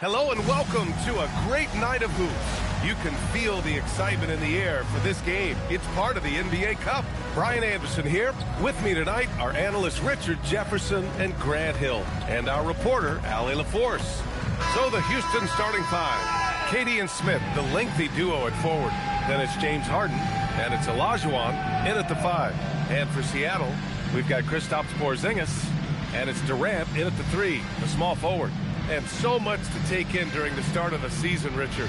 Hello and welcome to a great night of hoops. You can feel the excitement in the air for this game. It's part of the NBA Cup. Brian Anderson here. With me tonight are analysts Richard Jefferson and Grant Hill, and our reporter, Allie LaForce. So the Houston starting five. Katie and Smith, the lengthy duo at forward. Then it's James Harden, and it's Olajuwon in at the five. And for Seattle, we've got Kristaps Porzingis, and it's Durant in at the three, the small forward. And so much to take in during the start of the season, Richard.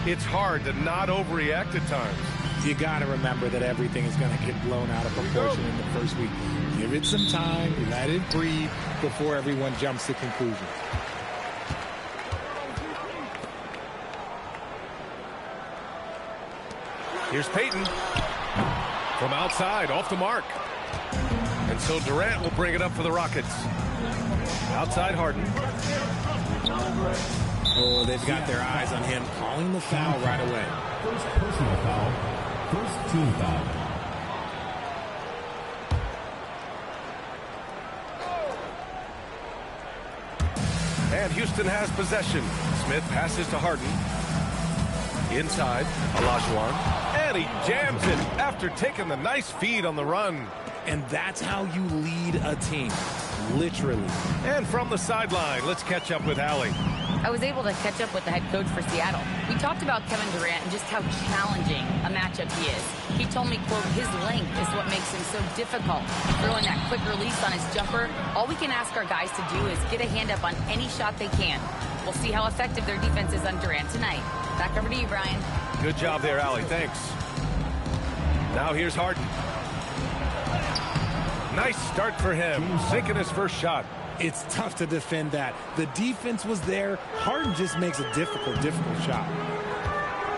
It's hard to not overreact at times. You got to remember that everything is going to get blown out of proportion in the first week. Give it some time, let it breathe before everyone jumps to conclusions. Here's Payton from outside, off the mark. And so Durant will bring it up for the Rockets. Outside Harden. Oh, they've got their eyes on him, calling the foul right away. First personal foul. First team foul. And Houston has possession. Smith passes to Harden. Inside, Olajuwon. And he jams it after taking the nice feed on the run. And that's how you lead a team, literally. And from the sideline, let's catch up with Allie. I was able to catch up with the head coach for Seattle. We talked about Kevin Durant and just how challenging a matchup he is. He told me, quote, his length is what makes him so difficult. Throwing that quick release on his jumper, all we can ask our guys to do is get a hand up on any shot they can. We'll see how effective their defense is on Durant tonight. Back over to you, Brian. Good job there, Allie. Thanks. Now here's Harden. Nice start for him, sinking his first shot. It's tough to defend that. The defense was there. Harden just makes a difficult shot.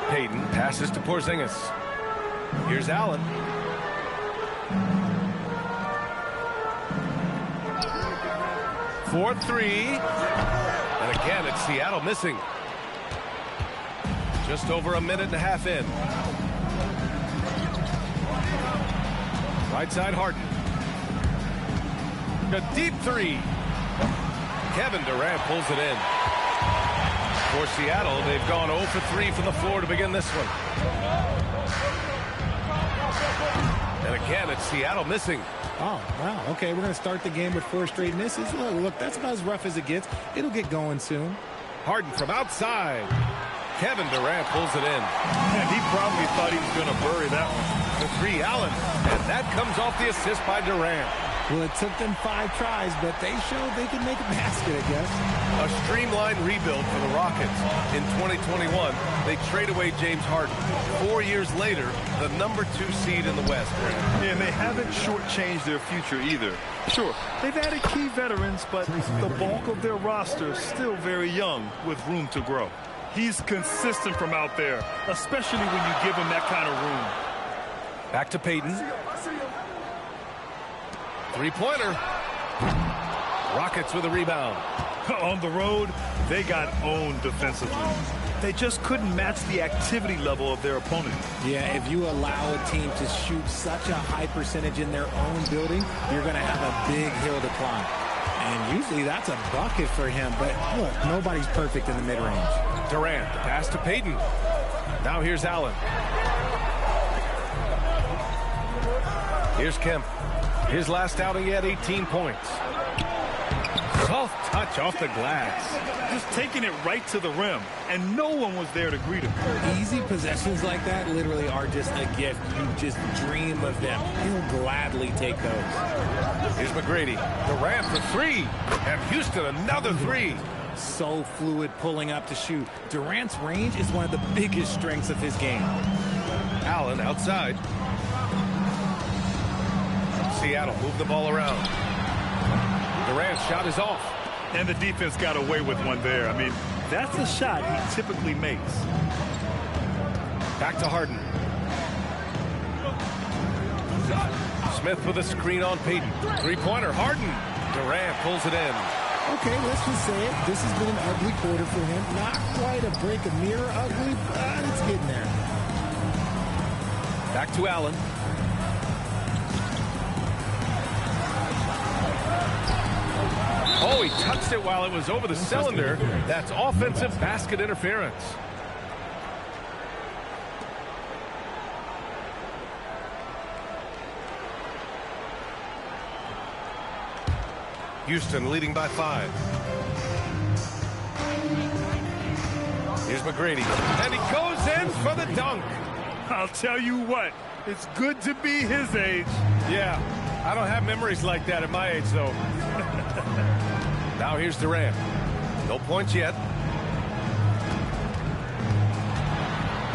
Payton passes to Porzingis. Here's Allen. For three. And again, it's Seattle missing. Just over a minute and a half in. Right side Harden. A deep three. Kevin Durant pulls it in. For Seattle, they've gone 0 for 3 from the floor to begin this one. And again, it's Seattle missing. Oh, wow. Okay, we're going to start the game with 4 straight misses. Look, that's about as rough as it gets. It'll get going soon. Harden from outside. Kevin Durant pulls it in. And he probably thought he was going to bury that one. The three, Allen. And that comes off the assist by Durant. Well, it took them 5 tries, but they showed they could make a basket, I guess. A streamlined rebuild for the Rockets. In 2021, they trade away James Harden. 4 years later, the number 2 seed in the West. Yeah, and they haven't shortchanged their future either. Sure, they've added key veterans, but the bulk of their roster is still very young with room to grow. He's consistent from out there, especially when you give him that kind of room. Back to Payton. Three-pointer. Rockets with a rebound. On the road, they got owned defensively. They just couldn't match the activity level of their opponent. Yeah, if you allow a team to shoot such a high percentage in their own building, you're going to have a big hill to climb. And usually that's a bucket for him, but look, nobody's perfect in the mid-range. Durant, the pass to Payton. Now here's Allen. Here's Kemp. His last outing, he had 18 points. Soft touch off the glass. Just taking it right to the rim, and no one was there to greet him. Easy possessions like that literally are just a gift. You just dream of them. He'll gladly take those. Here's McGrady. Durant for three. And Houston another three. So fluid pulling up to shoot. Durant's range is one of the biggest strengths of his game. Allen outside. Seattle move the ball around. Durant's shot is off. And the defense got away with one there. I mean, that's a shot he typically makes. Back to Harden. Smith with a screen on Payton. Three-pointer, Harden. Durant pulls it in. Okay, let's just say it. This has been an ugly quarter for him. Not quite a break a mirror ugly, but it's getting there. Back to Allen. Oh, he touched it while it was over the cylinder. That's offensive basket interference. Houston leading by 5. Here's McGrady, and he goes in for the dunk. I'll tell you what, it's good to be his age. Yeah, I don't have memories like that at my age, though. Now here's Durant. No points yet.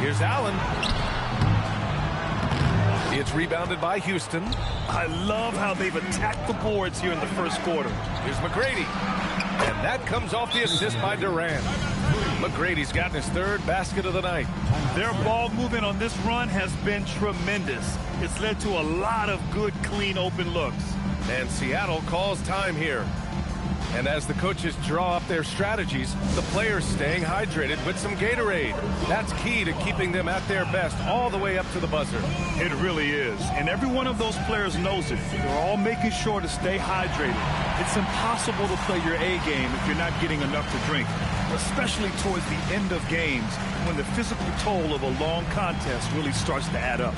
Here's Allen. It's rebounded by Houston. I love how they've attacked the boards here in the first quarter. Here's McGrady. And that comes off the assist by Durant. McGrady's gotten his 3rd basket of the night. Their ball movement on this run has been tremendous. It's led to a lot of good, clean, open looks. And Seattle calls time here. And as the coaches draw up their strategies, the players staying hydrated with some Gatorade. That's key to keeping them at their best all the way up to the buzzer. It really is. And every one of those players knows it. They're all making sure to stay hydrated. It's impossible to play your A game if you're not getting enough to drink, especially towards the end of games when the physical toll of a long contest really starts to add up.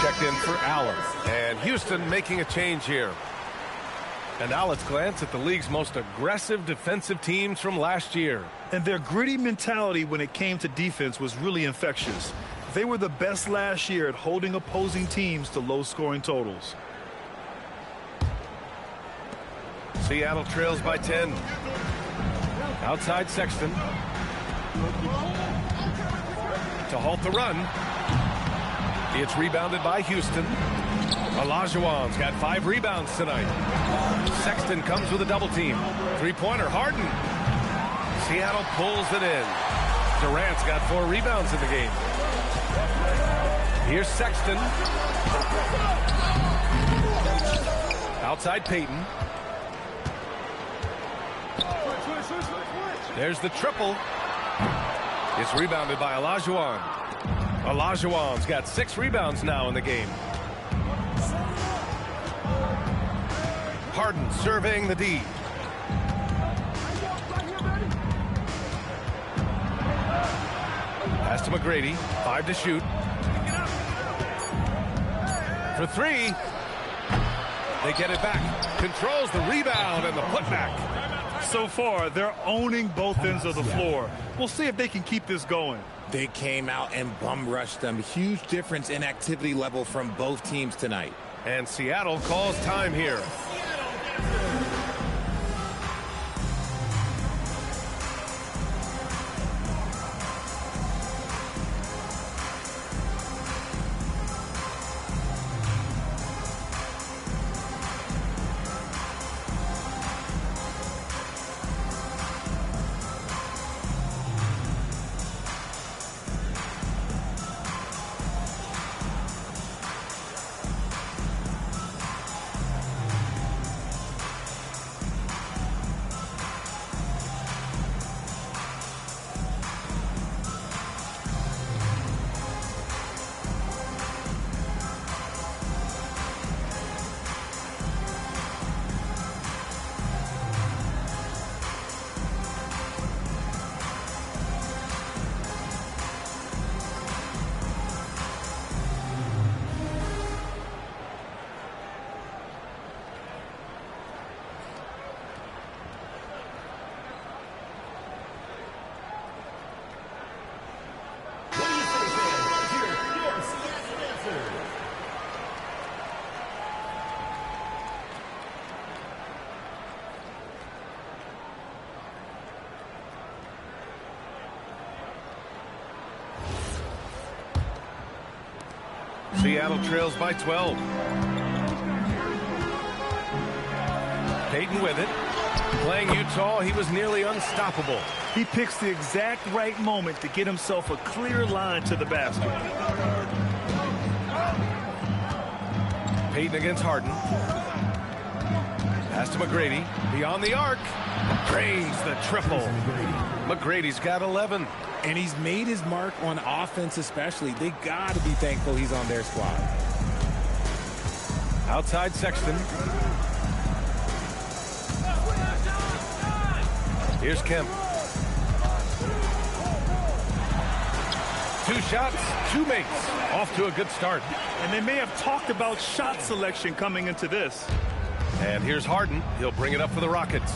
Checked in for Allen. And Houston making a change here. And now let's glance at the league's most aggressive defensive teams from last year. And their gritty mentality when it came to defense was really infectious. They were the best last year at holding opposing teams to low-scoring totals. Seattle trails by 10. Outside Sexton. To halt the run. It's rebounded by Houston. Olajuwon's got 5 rebounds tonight. Sexton comes with a double team. 3-pointer, Harden. Seattle pulls it in. Durant's got 4 rebounds in the game. Here's Sexton. Outside Payton. There's the triple. It's rebounded by Olajuwon. Olajuwon's got 6 rebounds now in the game. Harden surveying the D. Pass to McGrady. 5 to shoot. For 3. They get it back. Controls the rebound and the putback. So far, they're owning both ends of the floor. We'll see if they can keep this going. They came out and bum rushed them. Huge difference in activity level from both teams tonight. And Seattle calls time here. Seattle trails by 12. Payton with it. Playing Utah, he was nearly unstoppable. He picks the exact right moment to get himself a clear line to the basket. Payton against Harden. Pass to McGrady. Beyond the arc. Drains the triple. McGrady's got 11. And he's made his mark on offense especially. They got to be thankful he's on their squad. Outside Sexton. Here's Kemp. 2 shots, 2 makes. Off to a good start. And they may have talked about shot selection coming into this. And here's Harden. He'll bring it up for the Rockets.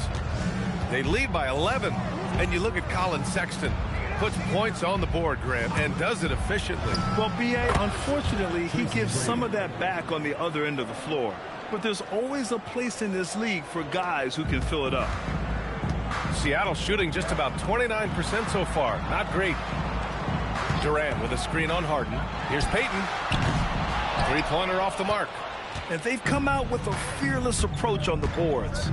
They lead by 11. And you look at Colin Sexton. Puts points on the board, Grant, and does it efficiently. Well, B.A., unfortunately, he gives some of that back on the other end of the floor. But there's always a place in this league for guys who can fill it up. Seattle shooting just about 29% so far. Not great. Durant with a screen on Harden. Here's Payton. 3-pointer off the mark. And they've come out with a fearless approach on the boards.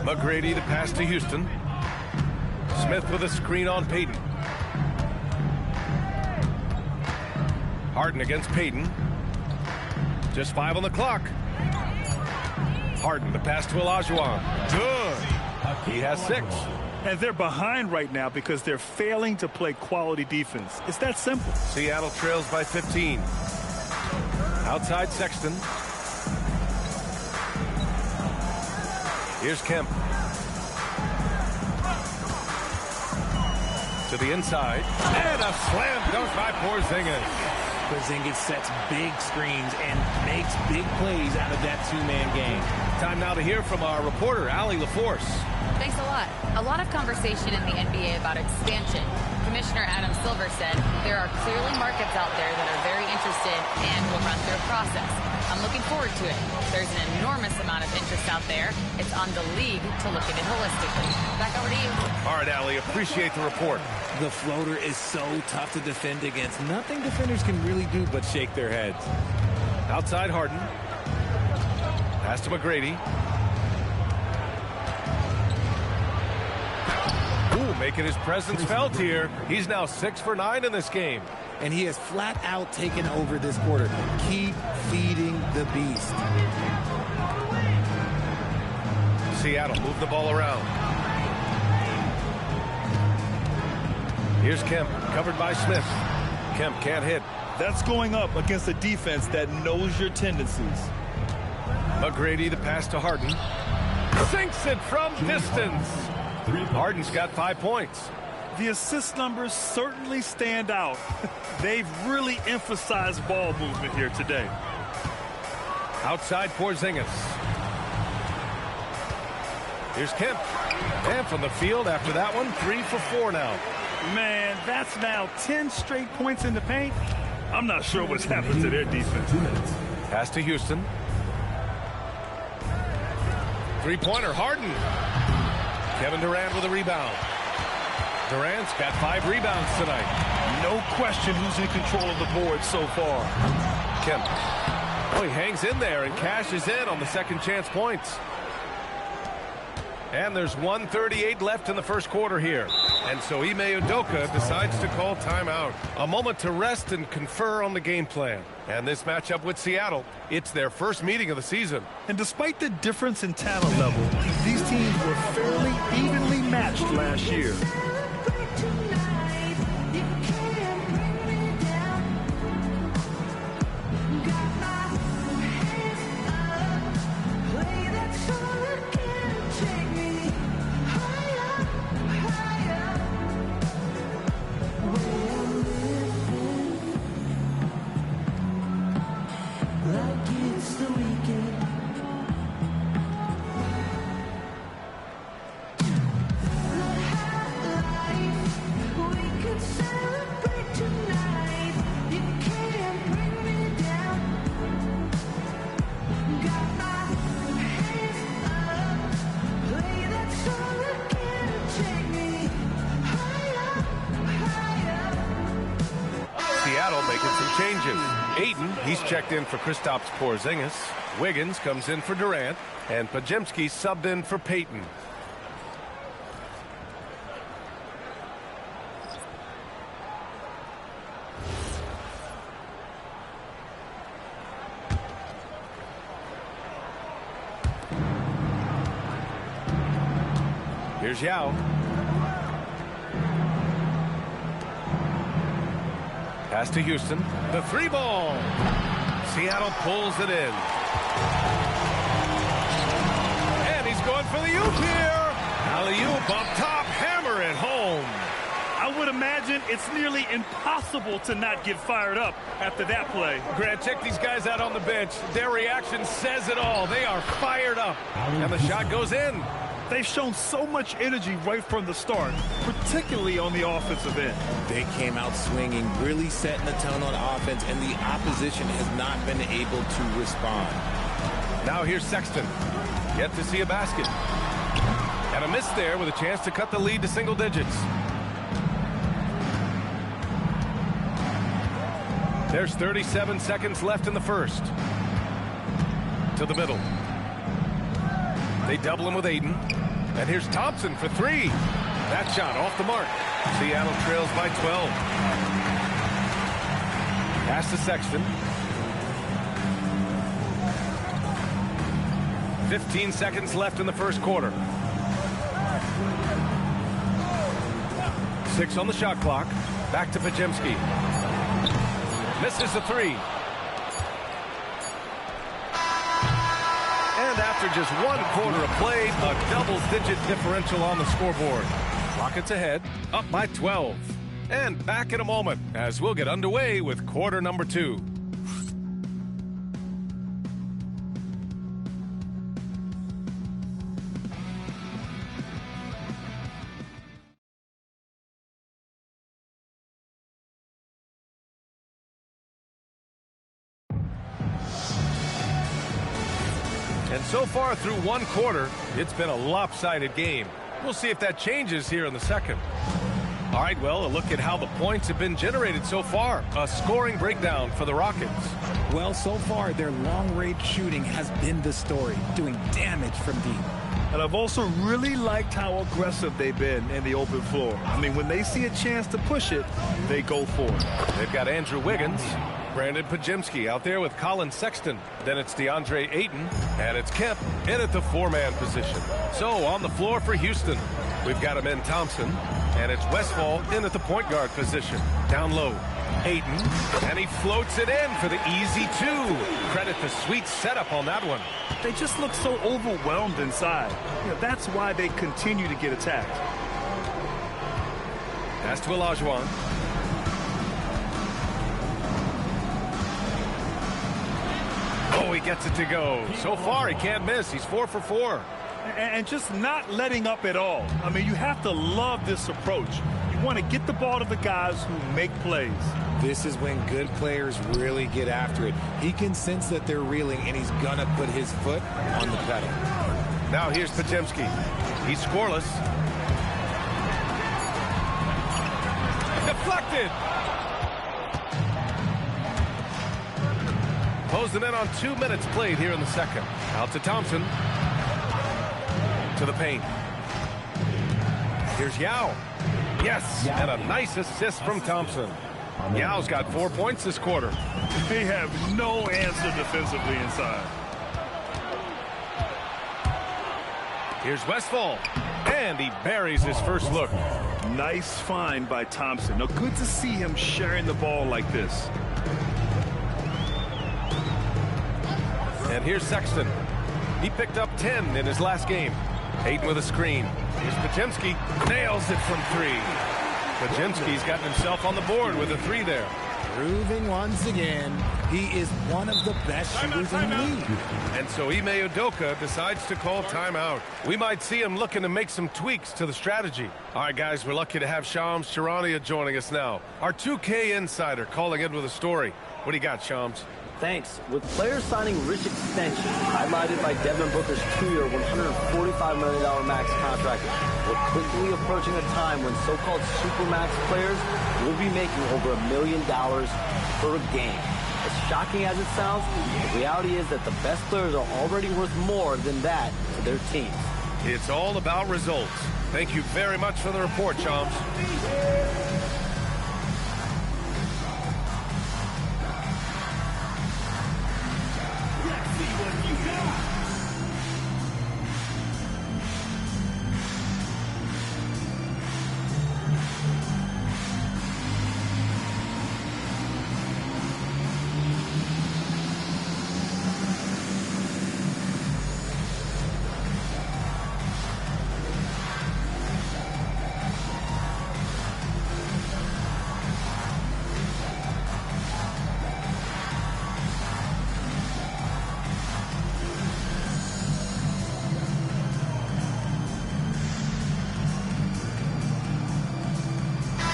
McGrady the pass to Houston. Smith with a screen on Payton. Harden against Payton. Just 5 on the clock. Harden the pass to Olajuwon. Good. He has 6. And they're behind right now because they're failing to play quality defense. It's that simple. Seattle trails by 15. Outside Sexton. Here's Kemp. To the inside. And a slam dunk by Porzingis. Porzingis sets big screens and makes big plays out of that 2-man game. Time now to hear from our reporter, Allie LaForce. Thanks a lot. A lot of conversation in the NBA about expansion. Commissioner Adam Silver said there are clearly markets out there that are very interested and will run through a process. I'm looking forward to it. There's an enormous amount of interest out there. It's on the league to look at it holistically. Back over to you. All right, Allie, appreciate the report. The floater is so tough to defend against. Nothing defenders can really do but shake their heads. Outside Harden. Pass to McGrady. Ooh, making his presence felt here. He's now 6 for 9 in this game. And he has flat out taken over this quarter. Keep feeding the beast. Seattle move the ball around. Here's Kemp, covered by Smith. Kemp can't hit. That's going up against a defense that knows your tendencies. McGrady the pass to Harden. Sinks it from distance. Harden's got 5 points. The assist numbers certainly stand out. They've really emphasized ball movement here today. Outside Porzingis. Here's Kemp. And from the field after that one, 3 for 4 now. Man, that's now 10 straight points in the paint. I'm not sure what's happened to their defense. Pass to Houston. 3-pointer, Harden. Kevin Durant with a rebound. Durant's got 5 rebounds tonight. No question who's in control of the board so far. Kemp. Oh, he hangs in there and cashes in on the second chance points. And there's 1:38 left in the first quarter here. And so Ime Udoka decides to call timeout. A moment to rest and confer on the game plan. And this matchup with Seattle, it's their first meeting of the season. And despite the difference in talent level, these teams were fairly evenly matched last year. Ayton, he's checked in for Kristaps Porzingis. Wiggins comes in for Durant. And Podziemski subbed in for Payton. Here's Yao. Pass to Houston. The three ball. Seattle pulls it in. And he's going for the oop here. Alley-oop up top. Hammer it home. I would imagine it's nearly impossible to not get fired up after that play. Grant, check these guys out on the bench. Their reaction says it all. They are fired up. And the shot goes in. They've shown so much energy right from the start, particularly on the offensive end. They came out swinging, really setting the tone on offense, and the opposition has not been able to respond. Now here's Sexton. Yet to see a basket. And a miss there with a chance to cut the lead to single digits. There's 37 seconds left in the first. To the middle. They double him with Ayton. And here's Thompson for three. That shot off the mark. Seattle trails by 12. Pass to Sexton. 15 seconds left in the first quarter. 6 on the shot clock. Back to Podziemski. Misses the three. And after just 1 quarter of play, a double-digit differential on the scoreboard. Rockets ahead, up by 12. And back in a moment as we'll get underway with quarter number 2. And so far through 1 quarter, it's been a lopsided game. We'll see if that changes here in the second. All right, well, a look at how the points have been generated so far. A scoring breakdown for the Rockets. Well, so far, their long-range shooting has been the story, doing damage from deep. And I've also really liked how aggressive they've been in the open floor. I mean, when they see a chance to push it, they go for it. They've got Andrew Wiggins, Brandon Podziemski out there with Colin Sexton. Then it's DeAndre Ayton, and it's Kemp in at the 4-man position. So on the floor for Houston, we've got Amen Thompson, and it's Westfall in at the point guard position. Down low, Ayton, and he floats it in for the easy 2. Credit the sweet setup on that one. They just look so overwhelmed inside. You know, that's why they continue to get attacked. Pass to Olajuwon. Oh, he gets it to go. So far, he can't miss. He's 4 for 4. And just not letting up at all. I mean, you have to love this approach. You want to get the ball to the guys who make plays. This is when good players really get after it. He can sense that they're reeling, and he's going to put his foot on the pedal. Now here's Podziemski. He's scoreless. Deflected. Closing in on 2 minutes played here in the second. Out to Thompson. To the paint. Here's Yao. Yes, and a nice assist from Thompson. Yao's got 4 points this quarter. They have no answer defensively inside. Here's Westfall. And he buries his first look. Nice find by Thompson. Now, good to see him sharing the ball like this. And here's Sexton. He picked up 10 in his last game. Ayton with a screen. Here's Podziemski. Nails it from 3. Podziemski's gotten himself on the board with a 3 there. Proving once again, he is one of the best shooters in the league. And so Ime Udoka decides to call timeout. We might see him looking to make some tweaks to the strategy. All right, guys, we're lucky to have Shams Charania joining us now. Our 2K insider calling in with a story. What do you got, Shams? Thanks. With players signing rich extensions, highlighted by Devin Booker's 2-year, $145 million max contract, we're quickly approaching a time when so-called supermax players will be making over $1 million per game. As shocking as it sounds, the reality is that the best players are already worth more than that to their teams. It's all about results. Thank you very much for the report, Chomps.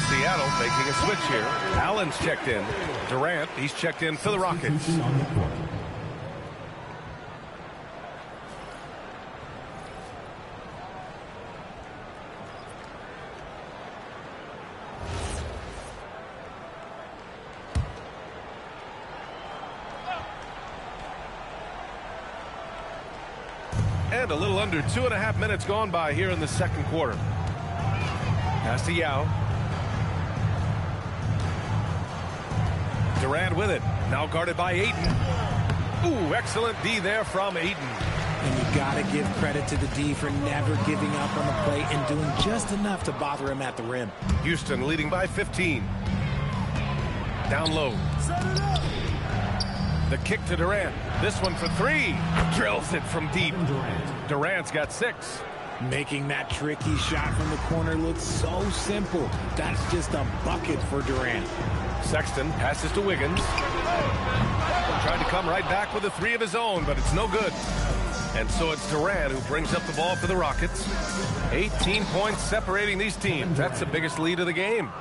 Seattle making a switch here. Allen's checked in. Durant, he's checked in for the Rockets. And a little under 2.5 minutes gone by here in the second quarter. Pass to Yao. Durant with it. Now guarded by Ayton. Ooh, excellent D there from Ayton. And you got to give credit to the D for never giving up on the play and doing just enough to bother him at the rim. Houston leading by 15. Down low. The kick to Durant. This one for three. Drills it from deep. Durant's got 6. Making that tricky shot from the corner look so simple. That's just a bucket for Durant. Sexton passes to Wiggins. Trying to come right back with a 3 of his own, but it's no good. And so it's Durant who brings up the ball for the Rockets. 18 points separating these teams. That's the biggest lead of the game.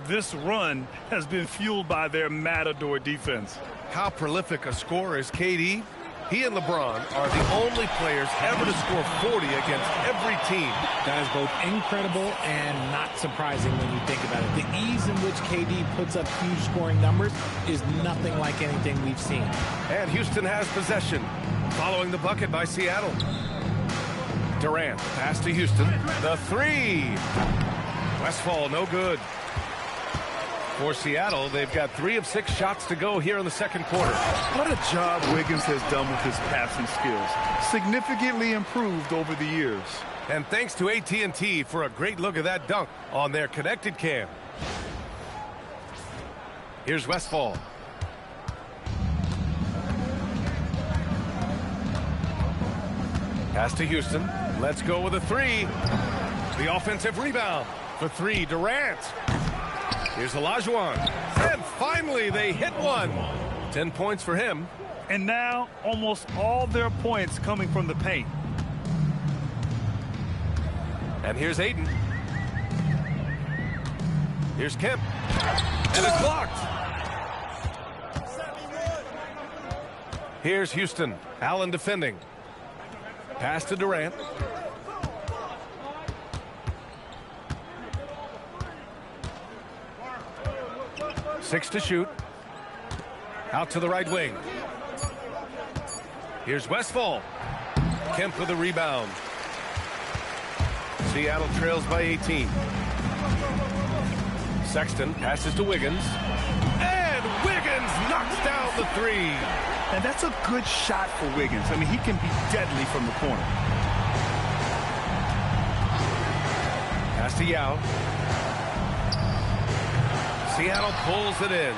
This run has been fueled by their Matador defense. How prolific a scorer is KD? He and LeBron are the only players ever to score 40 against every team. That is both incredible and not surprising when you think about it. The ease in which KD puts up huge scoring numbers is nothing like anything we've seen. And Houston has possession, following the bucket by Seattle. Durant, pass to Houston. The 3. Westfall, no good. For Seattle, they've got 3 of 6 shots to go here in the second quarter. What a job Wiggins has done with his passing skills. Significantly improved over the years. And thanks to AT&T for a great look at that dunk on their connected cam. Here's Westfall. Pass to Houston. Let's go with a 3. The offensive rebound. For 3, Durant. Here's Olajuwon. And finally, they hit one. 10 points for him. And now, almost all their points coming from the paint. And here's Ayton. Here's Kemp. And it's blocked. Here's Houston. Allen defending. Pass to Durant. 6 to shoot. Out to the right wing. Here's Westfall. Kemp with a rebound. Seattle trails by 18. Sexton passes to Wiggins. And Wiggins knocks down the 3. And that's a good shot for Wiggins. I mean, he can be deadly from the corner. Pass to Yao. Seattle pulls it in.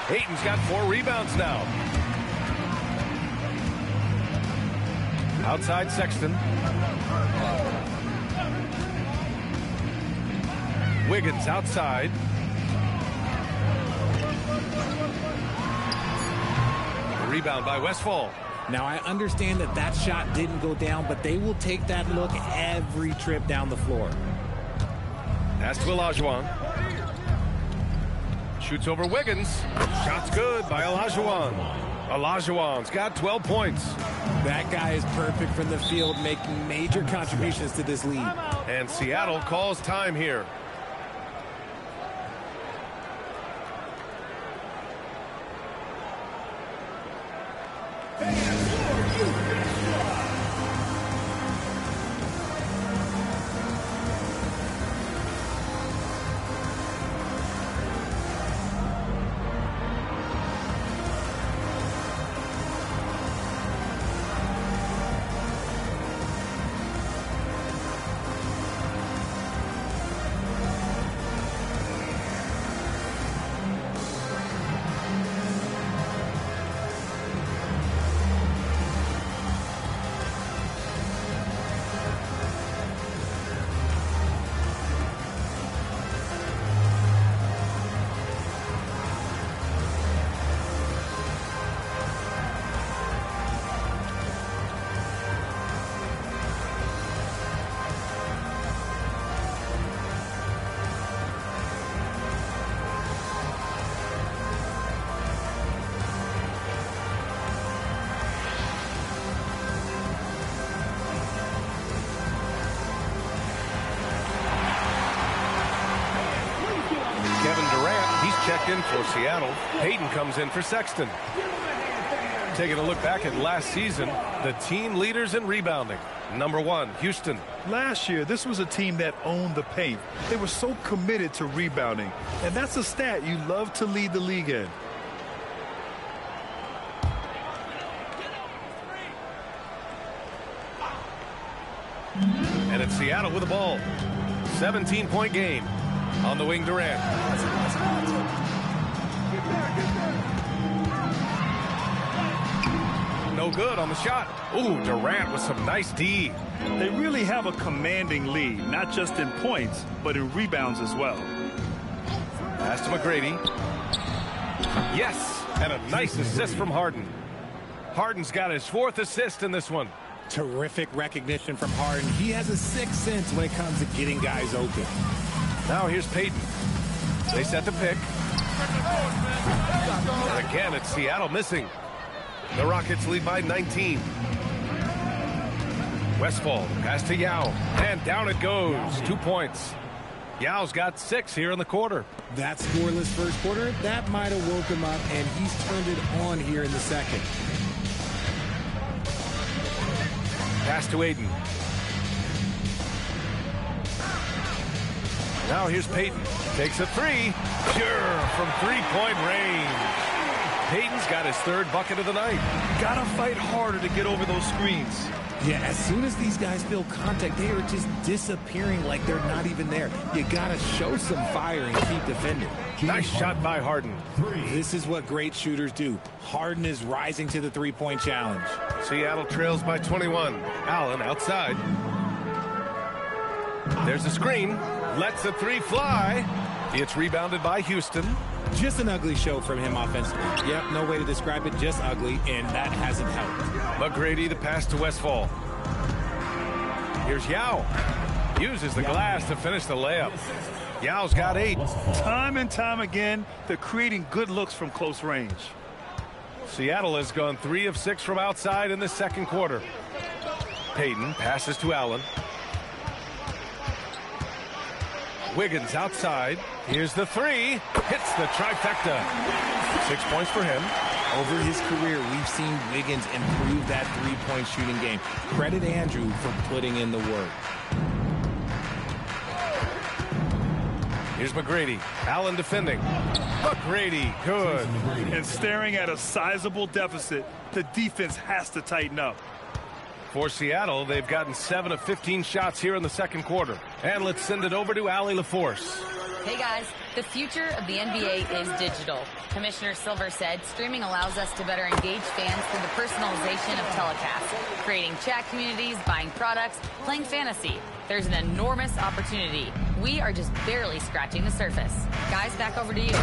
Ayton's got 4 rebounds now. Outside Sexton. Wiggins outside. Rebound by Westfall. Now, I understand that that shot didn't go down, but they will take that look every trip down the floor. Pass to Olajuwon. Shoots over Wiggins. Shot's good by Olajuwon. Olajuwon's got 12 points. That guy is perfect from the field, making major contributions to this lead. And Seattle calls time here. Checked in for Seattle. Payton comes in for Sexton. Taking a look back at last season, the team leaders in rebounding. Number 1, Houston. Last year, this was a team that owned the paint. They were so committed to rebounding, and that's a stat you love to lead the league in. And it's Seattle with the ball. 17-point game. On the wing, Durant. No good on the shot. Ooh, Durant with some nice D. They really have a commanding lead, not just in points, but in rebounds as well. Pass to McGrady. Yes, and a nice assist from Harden. Harden's got his 4th assist in this one. Terrific recognition from Harden. He has a 6th sense when it comes to getting guys open. Now here's Payton. They set the pick. And again, it's Seattle missing. The Rockets lead by 19. Westfall, pass to Yao. And down it goes. 2 points. Yao's got 6 here in the quarter. That scoreless first quarter, that might have woke him up, and he's turned it on here in the second. Pass to Aiden. Now here's Payton. Takes a 3. Sure, from 3-point range. Payton's got his 3rd bucket of the night. Gotta fight harder to get over those screens. Yeah, as soon as these guys feel contact, they are just disappearing like they're not even there. You gotta show some fire and keep defending. Nice shot by Harden. This is what great shooters do. Harden is rising to the 3-point challenge. Seattle trails by 21. Allen outside. There's a screen. Lets the 3 fly. It's rebounded by Houston. Just an ugly show from him offensively. Yep, no way to describe it, just ugly, and that hasn't helped. McGrady, the pass to Westfall. Here's Yao. Uses the glass to finish the layup. Yao's got 8. Time and time again, they're creating good looks from close range. Seattle has gone 3 of 6 from outside in the second quarter. Payton passes to Allen. Wiggins outside. Here's the 3. Hits the trifecta. 6 points for him. Over his career, we've seen Wiggins improve that 3-point shooting game. Credit Andrew for putting in the work. Here's McGrady. Allen defending. McGrady, good. And staring at a sizable deficit, the defense has to tighten up. For Seattle, they've gotten 7 of 15 shots here in the second quarter. And let's send it over to Allie LaForce. Hey guys, the future of the NBA is digital. Commissioner Silver said streaming allows us to better engage fans through the personalization of telecasts, creating chat communities, buying products, playing fantasy. There's an enormous opportunity. We are just barely scratching the surface. Guys, back over to you.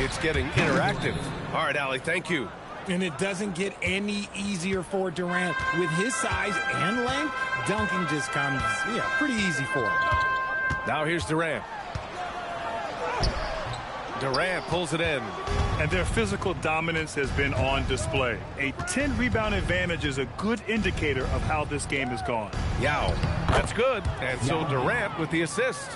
It's getting interactive. All right, Allie, thank you. And it doesn't get any easier for Durant. With his size and length, dunking just comes, pretty easy for him. Now here's Durant. Durant pulls it in. And their physical dominance has been on display. A 10-rebound advantage is a good indicator of how this game has gone. Yao. That's good. And so Durant with the assist.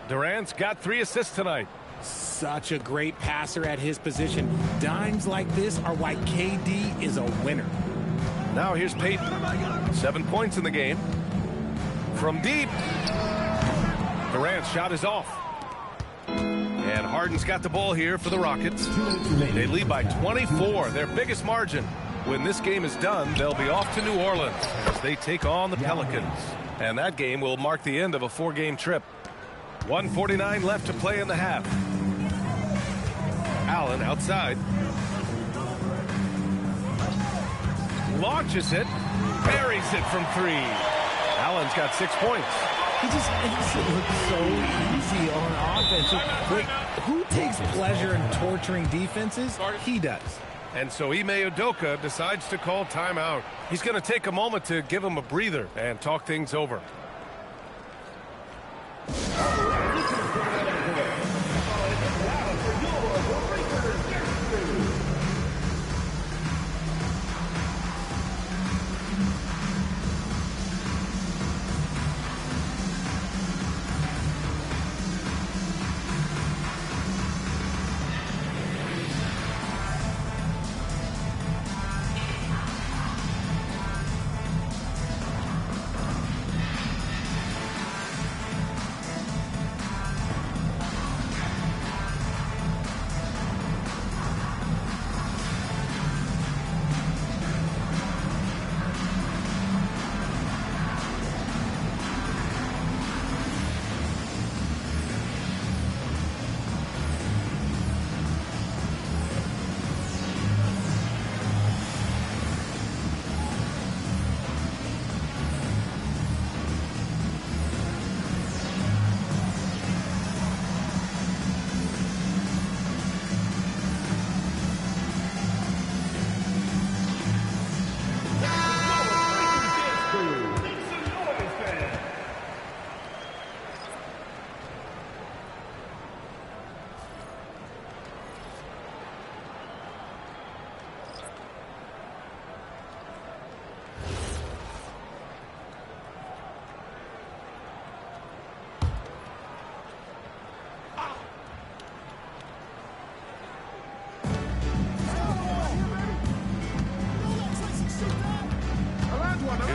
Durant's got 3 assists tonight. Such a great passer at his position. Dimes like this are why KD is a winner. Now here's Peyton. 7 points in the game. From deep. Durant's shot is off. And Harden's got the ball here for the Rockets. They lead by 24, their biggest margin. When this game is done, they'll be off to New Orleans as they take on the Pelicans. And that game will mark the end of a 4-game trip. 1:49 left to play in the half. Allen outside. Launches it. Buries it from 3. Allen's got 6 points. He just makes it look so easy on offense. Like, who takes pleasure in torturing defenses? He does. And so Ime Udoka decides to call timeout. He's going to take a moment to give him a breather and talk things over.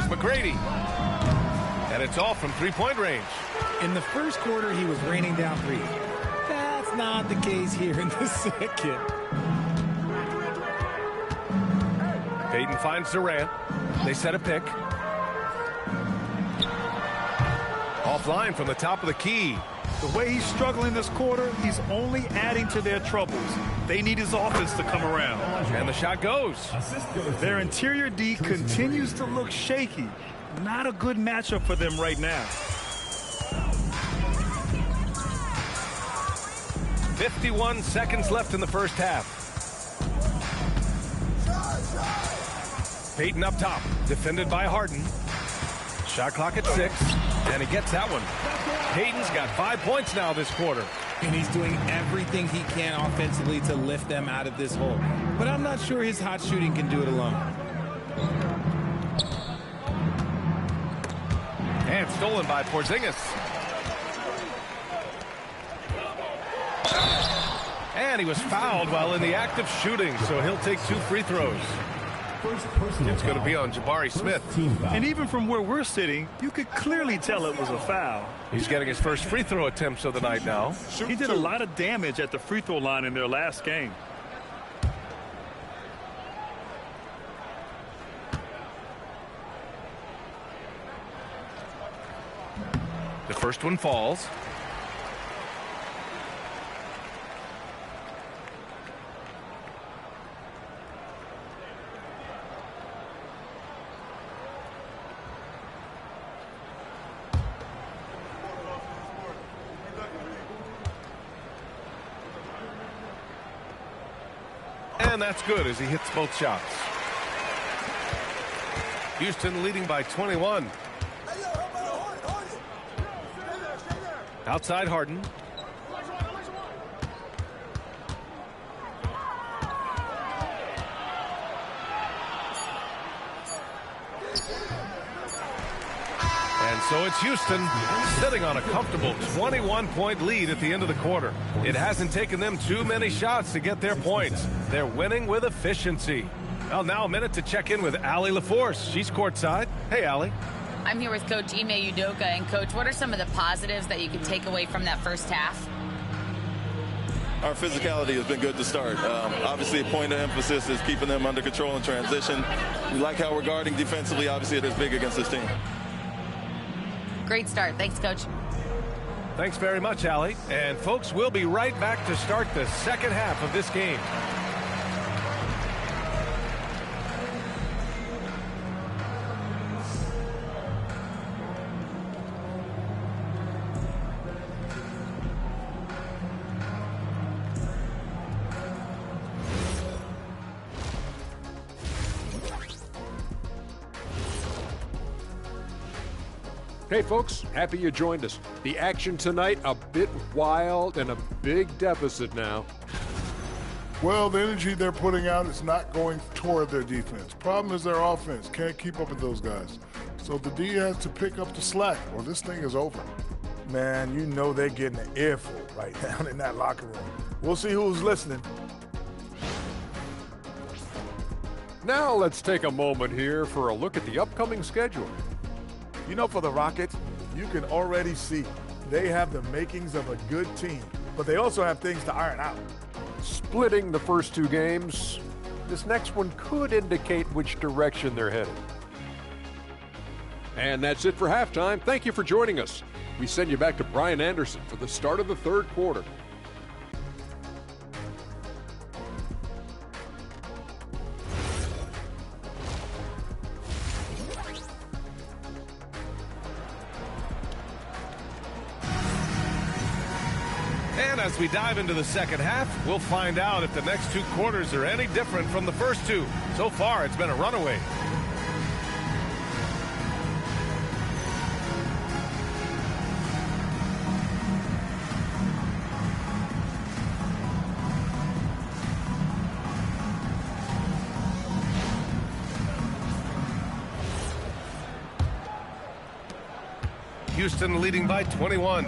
McGrady. And it's off from three-point range. In the first quarter, he was raining down threes. That's not the case here in the second. Peyton finds Durant. They set a pick. Offline from the top of the key. The way he's struggling this quarter, he's only adding to their troubles. They need his offense to come around. And the shot goes. Their interior D continues to look shaky. Not a good matchup for them right now. 51 seconds left in the first half. Peyton up top, defended by Harden. Shot clock at 6, and he gets that one. Peyton's got 5 points now this quarter. And he's doing everything he can offensively to lift them out of this hole. But I'm not sure his hot shooting can do it alone. And stolen by Porzingis. And he was fouled while in the act of shooting, so he'll take 2 free throws. It's going to be on Jabari Smith. And even from where we're sitting, you could clearly tell it was a foul. He's getting his first free throw attempts of the night now. He did a lot of damage at the free throw line in their last game. The first one falls. And that's good as he hits both shots. Houston leading by 21. Outside Harden. And so it's Houston sitting on a comfortable 21-point lead at the end of the quarter. It hasn't taken them too many shots to get their points. They're winning with efficiency. Well, now a minute to check in with Allie LaForce. She's courtside. Hey, Allie. I'm here with Coach Ime Udoka. And, Coach, what are some of the positives that you can take away from that first half? Our physicality has been good to start. Obviously, a point of emphasis is keeping them under control in transition. We like how we're guarding defensively. Obviously, it is big against this team. Great start. Thanks, Coach. Thanks very much, Allie. And, folks, we'll be right back to start the second half of this game. Hey folks, happy you joined us. The action tonight, a bit wild and a big deficit now. Well, the energy they're putting out is not going toward their defense. Problem is their offense can't keep up with those guys. So the D has to pick up the slack or this thing is over. Man, you know they're getting an earful right down in that locker room. We'll see who's listening. Now let's take a moment here for a look at the upcoming schedule. You know, for the Rockets, you can already see they have the makings of a good team, but they also have things to iron out. Splitting the first two games, this next one could indicate which direction they're headed. And that's it for halftime. Thank you for joining us. We send you back to Brian Anderson for the start of the third quarter. And as we dive into the second half, we'll find out if the next two quarters are any different from the first two. So far, it's been a runaway. Houston leading by 21.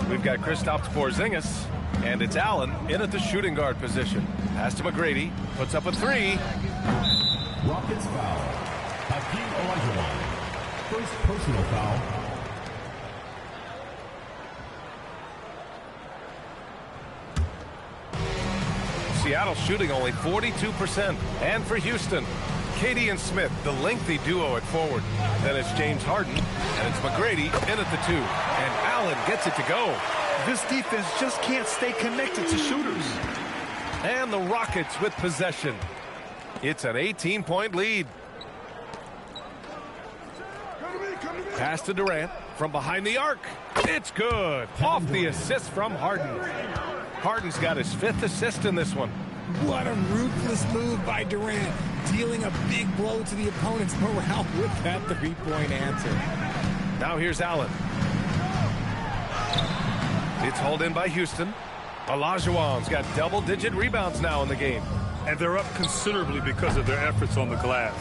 We've got Kristaps Porzingis, and it's Allen in at the shooting guard position. Pass to McGrady, puts up a three. Rockets foul. Hakeem Olajuwon. First personal foul. Seattle shooting only 42%. And for Houston, Katie and Smith, the lengthy duo at forward. Then it's James Harden, and it's McGrady in at the two. And Allen gets it to go. This defense just can't stay connected to shooters. And the Rockets with possession. It's an 18-point lead. Pass to Durant from behind the arc. It's good. Off the assist from Harden. Harden's got his fifth assist in this one. What a ruthless move by Durant, dealing a big blow to the opponent's morale with that three-point answer. Now here's Allen. It's hauled in by Houston. Olajuwon's got double-digit rebounds now in the game. And they're up considerably because of their efforts on the glass.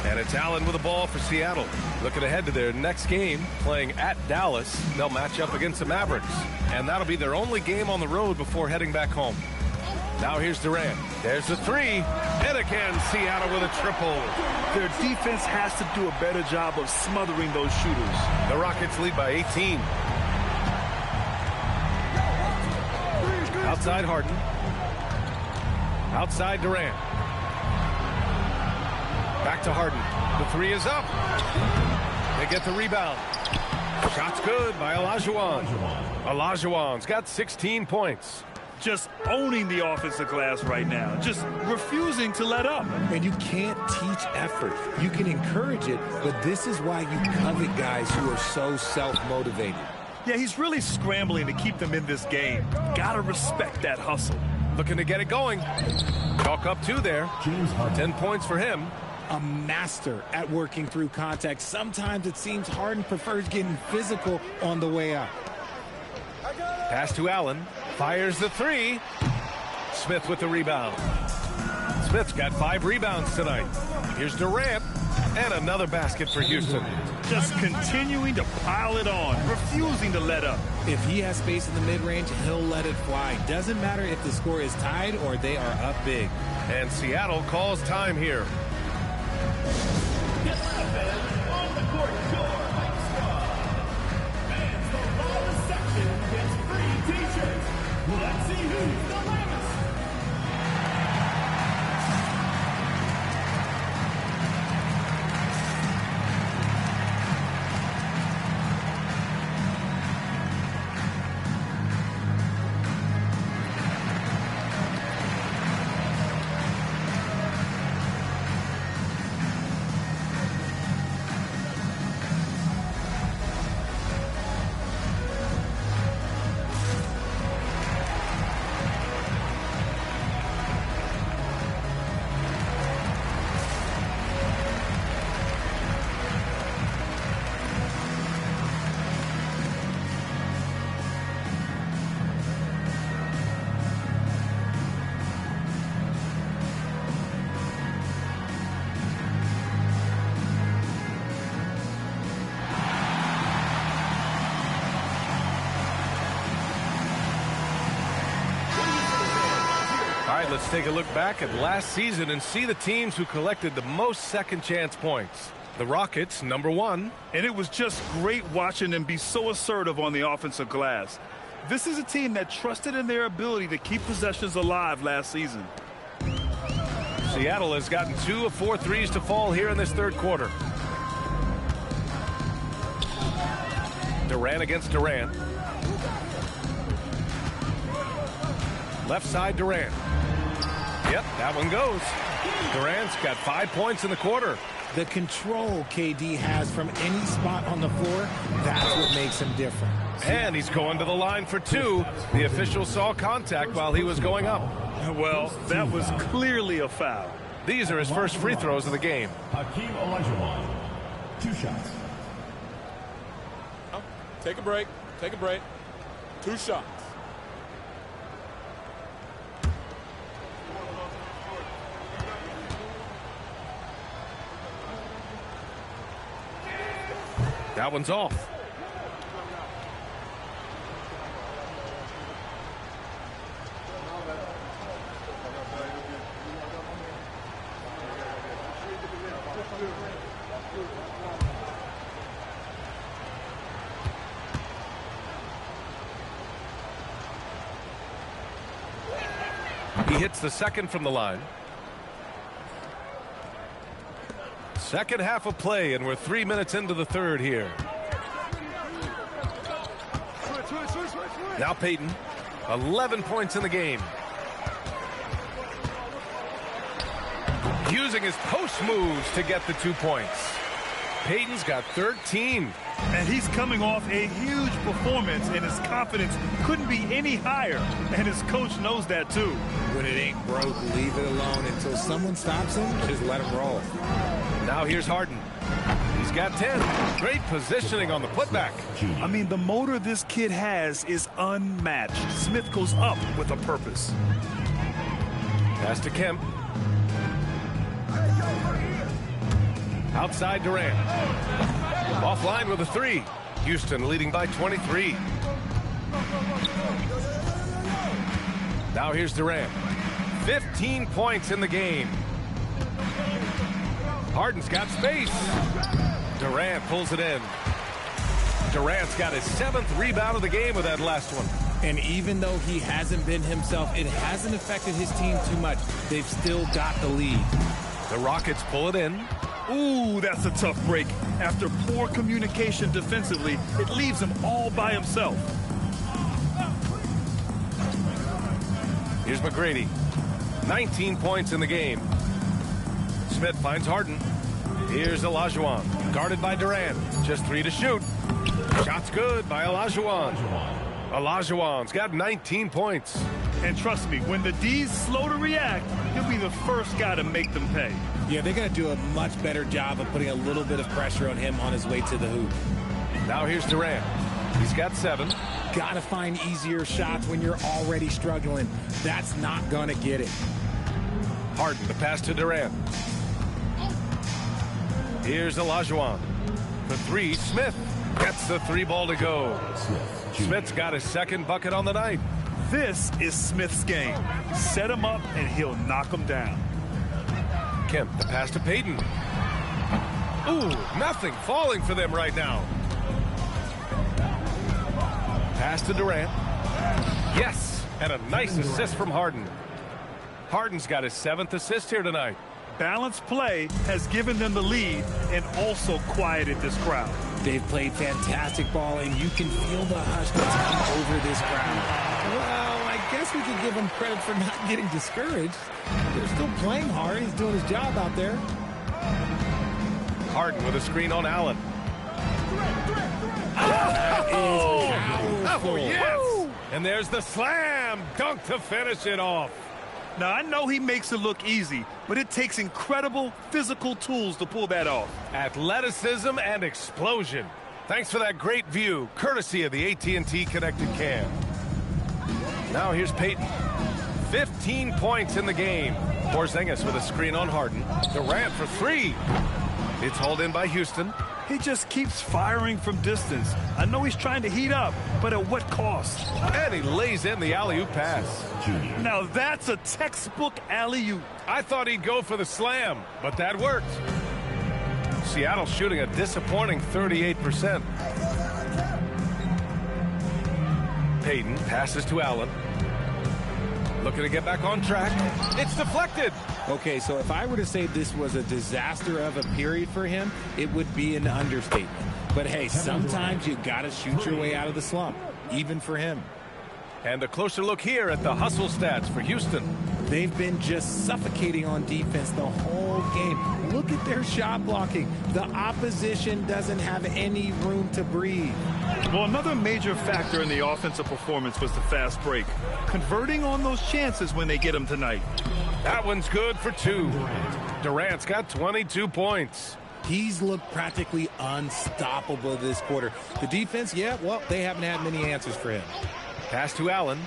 And it's Allen with the ball for Seattle. Looking ahead to their next game, playing at Dallas. They'll match up against the Mavericks. And that'll be their only game on the road before heading back home. Now here's Durant. There's the three. And again, Seattle with a triple. Their defense has to do a better job of smothering those shooters. The Rockets lead by 18. Outside Harden. Outside Durant. Back to Harden. The three is up. They get the rebound. Shot's good by Olajuwon. Olajuwon's got 16 points. Just owning the offensive glass right now. Just refusing to let up. And you can't teach effort. You can encourage it, but this is why you covet guys who are so self-motivated. Yeah, he's really scrambling to keep them in this game. Gotta respect that hustle. Looking to get it going. Chalk up two there. 10 points for him. A master at working through contact. Sometimes it seems Harden prefers getting physical on the way up. Pass to Allen. Fires the three. Smith with the rebound. Smith's got 5 rebounds tonight. Here's Durant. And another basket for Houston. Just continuing to pile it on, refusing to let up. If he has space in the mid-range, he'll let it fly. Doesn't matter if the score is tied or they are up big. And Seattle calls time here. On the court, fans, the loudest section gets free t-shirts. Let's see who's the loudest. All right, let's take a look back at last season and see the teams who collected the most second chance points. The Rockets, number 1. And it was just great watching them be so assertive on the offensive glass. This is a team that trusted in their ability to keep possessions alive last season. Seattle has gotten 2 of 4 threes to fall here in this third quarter. Durant against Durant. Left side, Durant. Yep, that one goes. Durant's got 5 points in the quarter. The control KD has from any spot on the floor, that's what makes him different. And he's going to the line for 2. The official saw contact while he was going up. Well, that was clearly a foul. These are his first free throws of the game. Hakeem Olajuwon, 2 shots. Take a break. Take a break. 2 shots. That one's off. He hits the second from the line. Second half of play, and we're 3 minutes into the third here. Now Payton, 11 points in the game. Using his post moves to get the 2 points. Payton's got 13. And he's coming off a huge performance, and his confidence couldn't be any higher. And his coach knows that, too. When it ain't broke, leave it alone until someone stops him. Just let him roll. Now here's Harden. He's got 10. Great positioning on the putback. I mean, the motor this kid has is unmatched. Smith goes up with a purpose. Pass to Kemp. Outside Durant. Offline with a 3. Houston leading by 23. Now here's Durant. 15 points in the game. Harden's got space. Durant pulls it in. Durant's got his 7th rebound of the game with that last one. And even though he hasn't been himself, it hasn't affected his team too much. They've still got the lead. The Rockets pull it in. Ooh, that's a tough break. After poor communication defensively, it leaves him all by himself. Here's McGrady. 19 points in the game. Smith finds Harden. Here's Olajuwon. Guarded by Durant. Just 3 to shoot. Shot's good by Olajuwon. Olajuwon's got 19 points. And trust me, when the D's slow to react, he'll be the first guy to make them pay. Yeah, they're going to do a much better job of putting a little bit of pressure on him on his way to the hoop. Now here's Durant. He's got 7. Got to find easier shots when you're already struggling. That's not going to get it. Harden, the pass to Durant. Here's Olajuwon. For three, Smith gets the three ball to go. Smith's got his second bucket on the night. This is Smith's game. Set him up, and he'll knock him down. Kemp, the pass to Payton. Ooh, nothing falling for them right now. Pass to Durant. Yes, and a nice assist from Harden. Harden's got his 7th assist here tonight. Balanced play has given them the lead and also quieted this crowd. They've played fantastic ball, and you can feel the hush that's come over this crowd. Well, I guess we could give him credit for not getting discouraged. They're still playing hard. He's doing his job out there. Harden with a screen on Allen. Oh, yes! And there's the slam dunk to finish it off. Now, I know he makes it look easy, but it takes incredible physical tools to pull that off. Athleticism and explosion. Thanks for that great view, courtesy of the AT&T Connected Cam. Now here's Payton. 15 points in the game. Porzingis with a screen on Harden. Durant for three. It's hauled in by Houston. He just keeps firing from distance. I know he's trying to heat up, but at what cost? And he lays in the alley-oop pass. Now that's a textbook alley-oop. I thought he'd go for the slam, but that worked. Seattle shooting a disappointing 38%. Payton passes to Allen. Looking to get back on track. It's deflected. Okay, so if I were to say this was a disaster of a period for him, it would be an understatement. But hey, sometimes you got to shoot your way out of the slump, even for him. And a closer look here at the hustle stats for Houston. They've been just suffocating on defense the whole game. Look at their shot blocking. The opposition doesn't have any room to breathe. Well, another major factor in the offensive performance was the fast break. Converting on those chances when they get them tonight. That one's good for two. Durant's got 22 points. He's looked practically unstoppable this quarter. The defense, yeah, well, they haven't had many answers for him. Pass to Allen.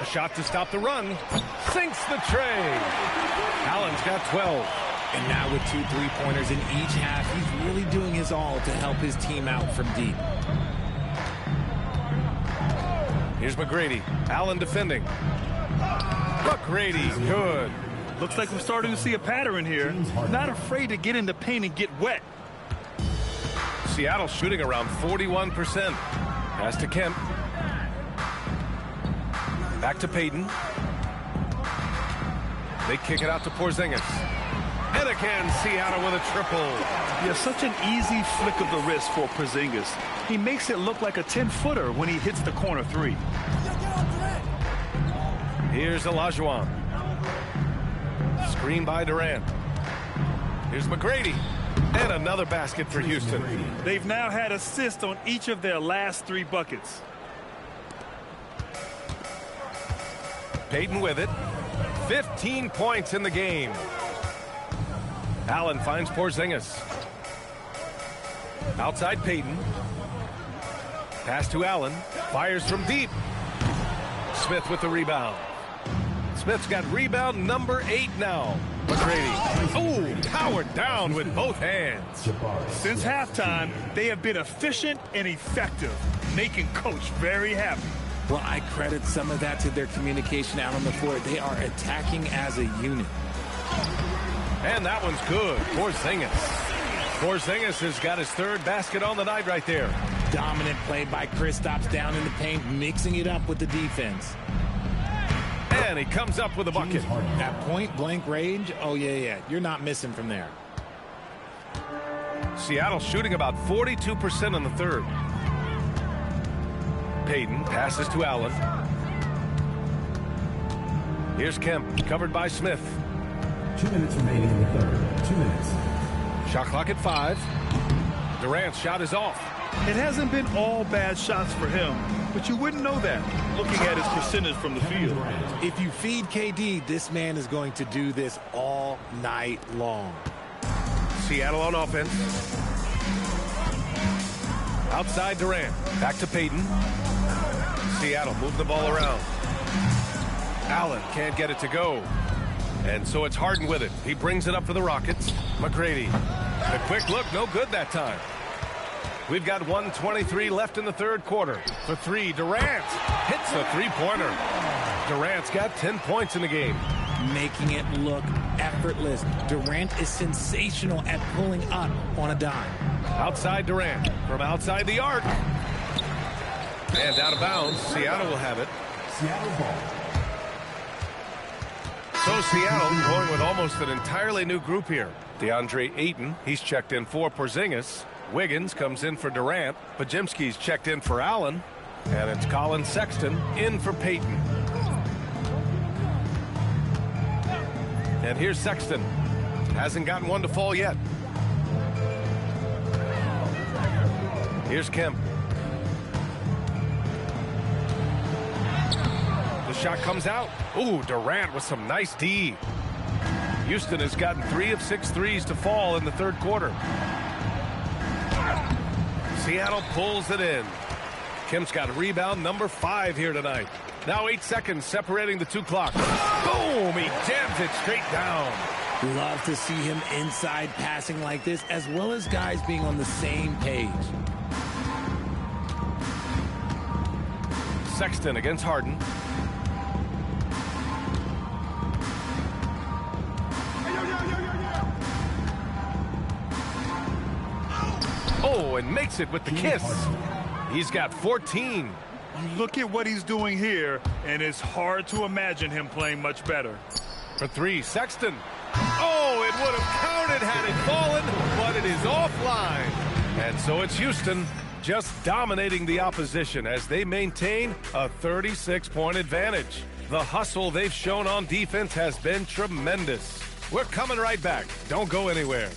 A shot to stop the run. Sinks the tray. Allen's got 12. And now with 2 3-pointers in each half, he's really doing his all to help his team out from deep. Here's McGrady. Allen defending. McGrady, good. Looks like we're starting to see a pattern here. Not afraid to get in the paint and get wet. Seattle shooting around 41%. Pass to Kemp. Back to Payton. They kick it out to Porzingis. And again, Seattle with a triple. Yeah, such an easy flick of the wrist for Porzingis. He makes it look like a 10-footer when he hits the corner three. Here's Olajuwon. Screen by Durant. Here's McGrady. And another basket for Houston. They've now had assists on each of their last 3 buckets. Payton with it. 15 points in the game. Allen finds Porzingis. Outside Payton. Pass to Allen. Fires from deep. Smith with the rebound. Smith's got rebound number 8 now. McGrady. Oh, powered down with both hands. Since halftime, they have been efficient and effective, making Coach very happy. Well, I credit some of that to their communication out on the floor. They are attacking as a unit. And that one's good. Porzingis. Porzingis has got his 3rd basket on the night right there. Dominant play by Kristaps down in the paint, mixing it up with the defense. And he comes up with a bucket. At point-blank range, oh, yeah. You're not missing from there. Seattle shooting about 42% in the 3rd. Payton passes to Allen. Here's Kemp, covered by Smith. 2 minutes remaining in the 3rd. 2 minutes. Shot clock at 5. Durant's shot is off. It hasn't been all bad shots for him, but you wouldn't know that looking at his percentage from the field. If you feed KD, this man is going to do this all night long. Seattle on offense. Outside Durant. Back to Payton. Seattle move the ball around. Allen can't get it to go. And so it's Harden with it. He brings it up for the Rockets. McGrady. A quick look, no good that time. We've got 1:23 left in the third quarter. For three, Durant hits a three-pointer. Durant's got 10 points in the game. Making it look effortless. Durant is sensational at pulling up on a dime. Outside Durant from outside the arc. And out of bounds. Seattle will have it. Seattle ball. So Seattle going with almost an entirely new group here. DeAndre Ayton, he's checked in for Porzingis. Wiggins comes in for Durant. Podziemski's checked in for Allen. And it's Colin Sexton in for Payton. And here's Sexton. Hasn't gotten one to fall yet. Here's Kemp. The shot comes out. Ooh, Durant with some nice D. Houston has gotten 3 of 6 threes to fall in the third quarter. Seattle pulls it in. Kemp's got rebound number 5 here tonight. Now 8 seconds separating the two clocks. Boom! He jams it straight down. Love to see him inside passing like this, as well as guys being on the same page. Sexton against Harden. Oh, and makes it with the kiss. He's got 14. You look at what he's doing here, and it's hard to imagine him playing much better. For three, Sexton. Oh, it would have counted had it fallen, but it is offline. And so it's Houston just dominating the opposition as they maintain a 36-point advantage. The hustle they've shown on defense has been tremendous. We're coming right back. Don't go anywhere.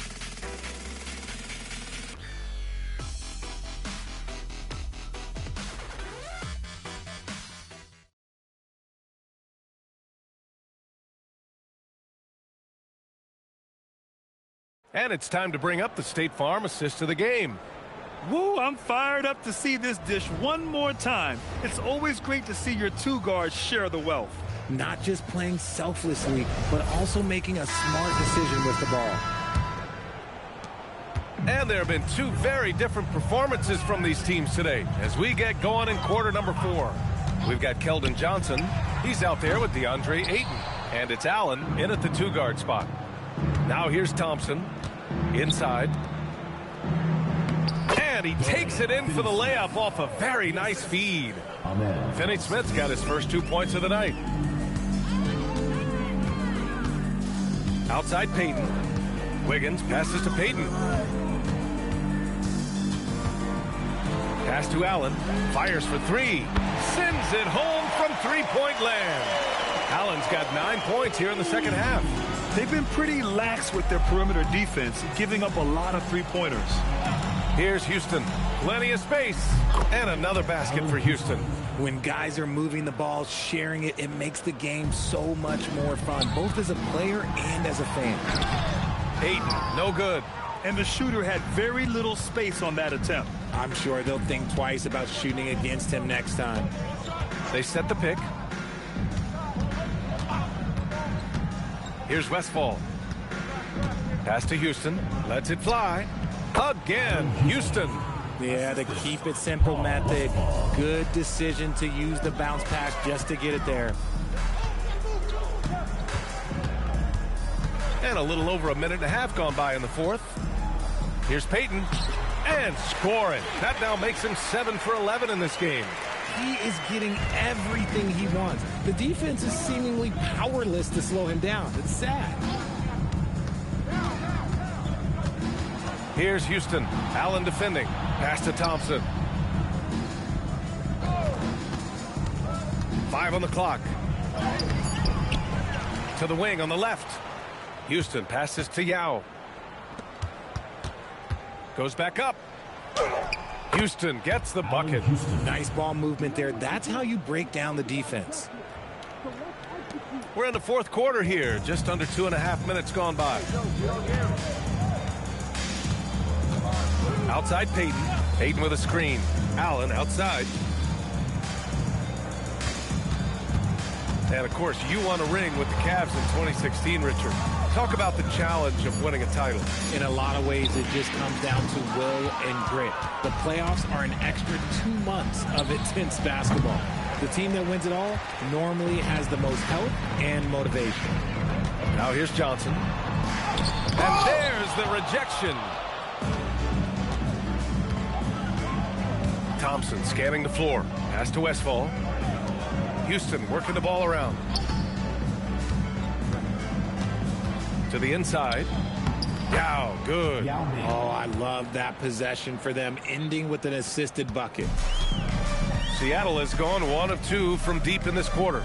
And it's time to bring up the State Farm assist of the game. Woo, I'm fired up to see this dish one more time. It's always great to see your two guards share the wealth. Not just playing selflessly, but also making a smart decision with the ball. And there have been two very different performances from these teams today as we get going in quarter number 4. We've got Keldon Johnson. He's out there with DeAndre Ayton. And it's Allen in at the 2-guard spot. Now here's Thompson inside. And he takes it in for the layup off a very nice feed. Finney-Smith's got his first 2 points of the night. Outside Payton. Wiggins passes to Payton. Pass to Allen. Fires for 3. Sends it home from three-point land. Allen's got 9 points here in the second half. They've been pretty lax with their perimeter defense, giving up a lot of three-pointers. Here's Houston. Plenty of space. And another basket for Houston. When guys are moving the ball, sharing it, it makes the game so much more fun, both as a player and as a fan. Ayton, no good. And the shooter had very little space on that attempt. I'm sure they'll think twice about shooting against him next time. They set the pick. Here's Westfall. Pass to Houston. Lets it fly. Again, Houston. Yeah, the keep it simple method. Good decision to use the bounce pass just to get it there. And a little over a minute and a half gone by in the fourth. Here's Payton. And scoring. That now makes him 7 for 11 in this game. He is getting everything he wants. The defense is seemingly powerless to slow him down. It's sad. Here's Houston. Allen defending. Pass to Thompson. 5 on the clock. To the wing on the left. Houston passes to Yao. Goes back up. Houston gets the bucket. Nice ball movement there. That's how you break down the defense. We're in the fourth quarter here. Just under 2.5 minutes gone by. Outside Payton. Payton with a screen. Allen outside. And, of course, you won a ring with the Cavs in 2016, Richard. Talk about the challenge of winning a title. In a lot of ways, it just comes down to will and grit. The playoffs are an extra 2 months of intense basketball. The team that wins it all normally has the most help and motivation. Now here's Johnson. And there's the rejection. Thompson scanning the floor. Pass to Westfall. Houston working the ball around. To the inside. Yao, good. Oh, I love that possession for them, ending with an assisted bucket. Seattle has gone 1 of 2 from deep in this quarter.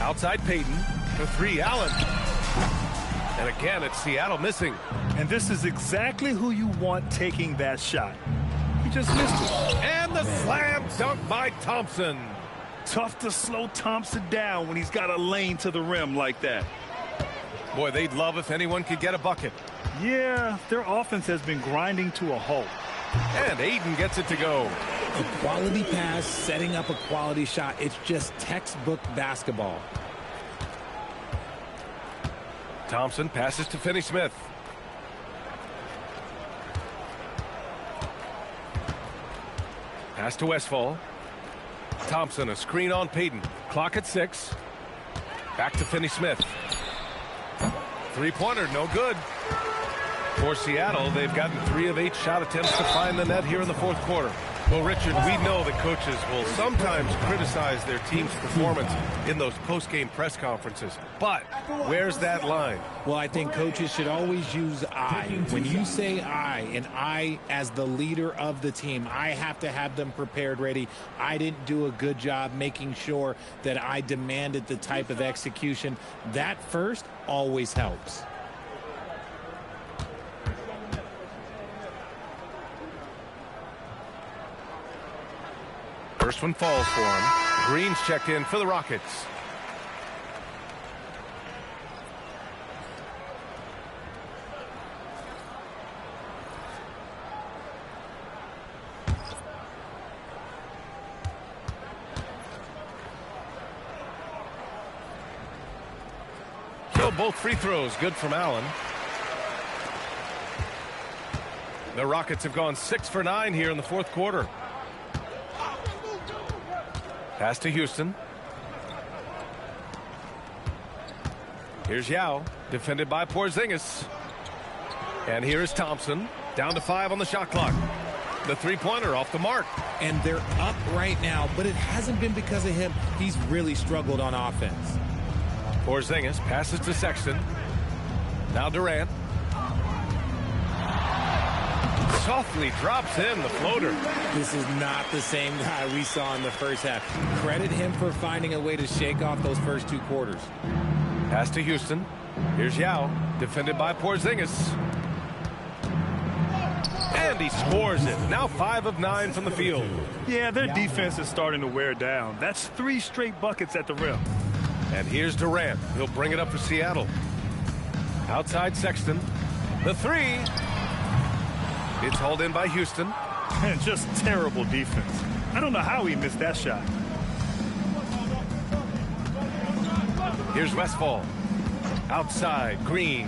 Outside Payton. The 3, Allen. And again, it's Seattle missing. And this is exactly who you want taking that shot. He just missed it. And the slam dunk by Thompson. Tough to slow Thompson down when he's got a lane to the rim like that. Boy, they'd love if anyone could get a bucket. Yeah, their offense has been grinding to a halt. And Aiden gets it to go. A quality pass, setting up a quality shot. It's just textbook basketball. Thompson passes to Finney-Smith. Pass to Westfall. Thompson, a screen on Payton. Clock at 6. Back to Finney-Smith. Three-pointer, no good. For Seattle, they've gotten 3 of 8 shot attempts to find the net here in the fourth quarter. Well, Richard, we know that coaches will sometimes criticize their team's performance in those post-game press conferences. But where's that line? Well, I think coaches should always use I. When you say I, and I as the leader of the team, I have to have them prepared, ready. I didn't do a good job making sure that I demanded the type of execution. That first always helps. First one falls for him. Green's checked in for the Rockets. So both free throws good from Allen. The Rockets have gone 6 for 9 here in the fourth quarter. Pass to Houston. Here's Yao, defended by Porzingis. And here is Thompson, down to 5 on the shot clock. The three-pointer off the mark. And they're up right now, but it hasn't been because of him. He's really struggled on offense. Porzingis passes to Sexton. Now Durant. Softly drops in the floater. This is not the same guy we saw in the first half. Credit him for finding a way to shake off those first 2 quarters. Pass to Houston. Here's Yao, defended by Porzingis. And he scores it. Now 5 of 9 from the field. Yeah, their defense is starting to wear down. That's 3 straight buckets at the rim. And here's Durant. He'll bring it up for Seattle. Outside Sexton. The 3. It's hauled in by Houston. And just terrible defense. I don't know how he missed that shot. Here's Westfall. Outside, Green.